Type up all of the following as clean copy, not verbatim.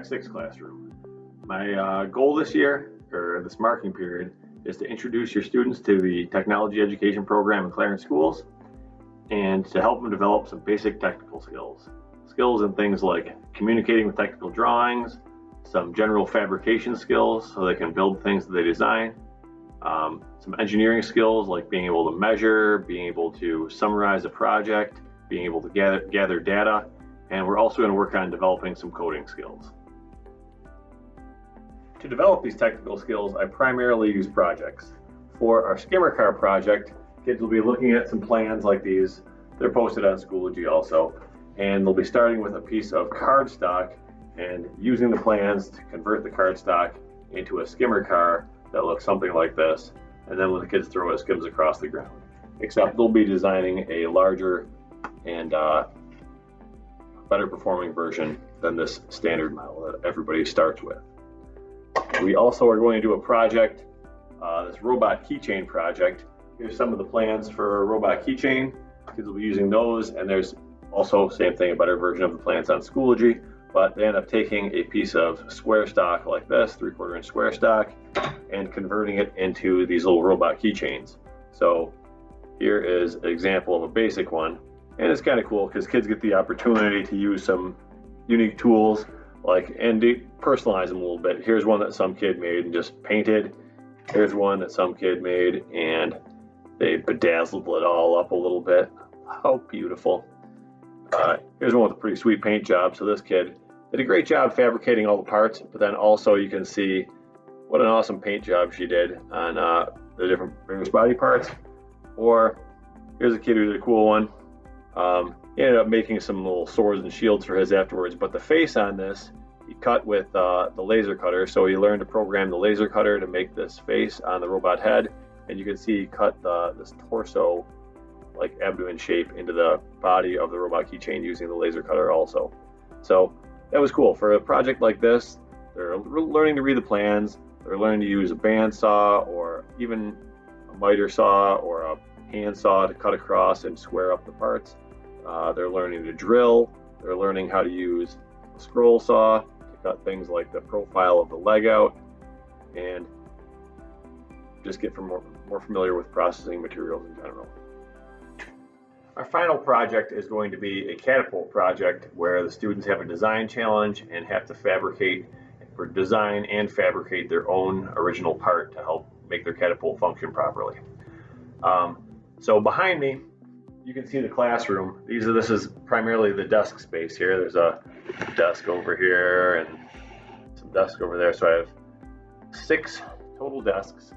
Act 6 classroom. My goal this year, or this marking period, is to introduce your students to the technology education program in Clarence Schools and to help them develop some basic technical skills. Skills in things like communicating with technical drawings, some general fabrication skills so they can build things that they design, some engineering skills like being able to measure, being able to summarize a project, being able to gather data, and we're also going to work on developing some coding skills. To develop these technical skills, I primarily use projects. For our skimmer car project, kids will be looking at some plans like these. They're posted on Schoology also, and they'll be starting with a piece of cardstock and using the plans to convert the cardstock into a skimmer car that looks something like this, and then when the kids throw it, it skims across the ground. Except they'll be designing a larger and better performing version than this standard model that everybody starts with. We also are going to do a project, this robot keychain project. Here's some of the plans for a robot keychain. Kids will be using those, and there's also, same thing, a better version of the plans on Schoology, but they end up taking a piece of square stock like this, 3/4 inch square stock, and converting it into these little robot keychains. So here is an example of a basic one, and it's kind of cool because kids get the opportunity to use some unique tools and personalize them a little bit. Here's one that some kid made and just painted. Here's one that some kid made and they bedazzled it all up a little bit. How beautiful. Here's one with a pretty sweet paint job. So this kid did a great job fabricating all the parts, but then also you can see what an awesome paint job she did on the different various body parts. Or here's a kid who did a cool one. He ended up making some little swords and shields for his afterwards, but the face on this, he cut with the laser cutter. So he learned to program the laser cutter to make this face on the robot head, and you can see he cut this torso like abdomen shape into the body of the robot keychain using the laser cutter also. So that was cool. For a project like this, they're learning to read the plans, they're learning to use a bandsaw or even a miter saw or a hand saw to cut across and square up the parts. They're learning to drill, they're learning how to use a scroll saw to cut things like the profile of the leg out, and just get more familiar with processing materials in general. Our final project is going to be a catapult project where the students have a design challenge and have to design and fabricate their own original part to help make their catapult function properly. So behind me, you can see the classroom. This is primarily the desk space here. There's a desk over here and some desks over there. So I have 6 total desks,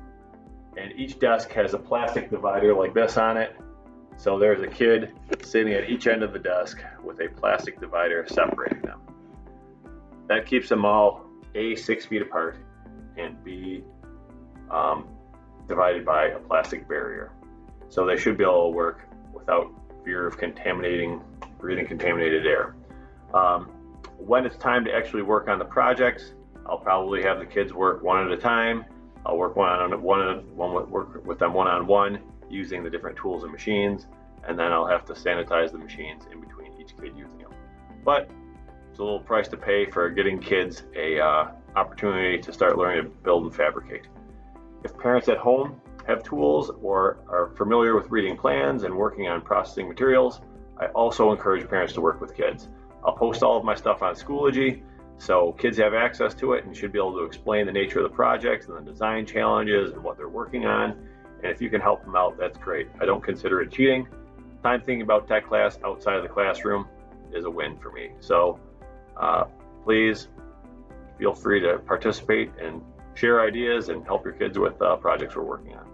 and each desk has a plastic divider like this on it. So there's a kid sitting at each end of the desk with a plastic divider separating them. That keeps them all A, 6 feet apart, and B, divided by a plastic barrier. So they should be able to work without fear of breathing contaminated air. When it's time to actually work on the projects, I'll probably have the kids work one at a time. I'll work work with them one-on-one using the different tools and machines, and then I'll have to sanitize the machines in between each kid using them. But it's a little price to pay for getting kids a opportunity to start learning to build and fabricate. If parents at home have tools or are familiar with reading plans and working on processing materials, I also encourage parents to work with kids. I'll post all of my stuff on Schoology, so kids have access to it and should be able to explain the nature of the projects and the design challenges and what they're working on. And if you can help them out, that's great. I don't consider it cheating. Time thinking about tech class outside of the classroom is a win for me. So please feel free to participate and share ideas and help your kids with projects we're working on.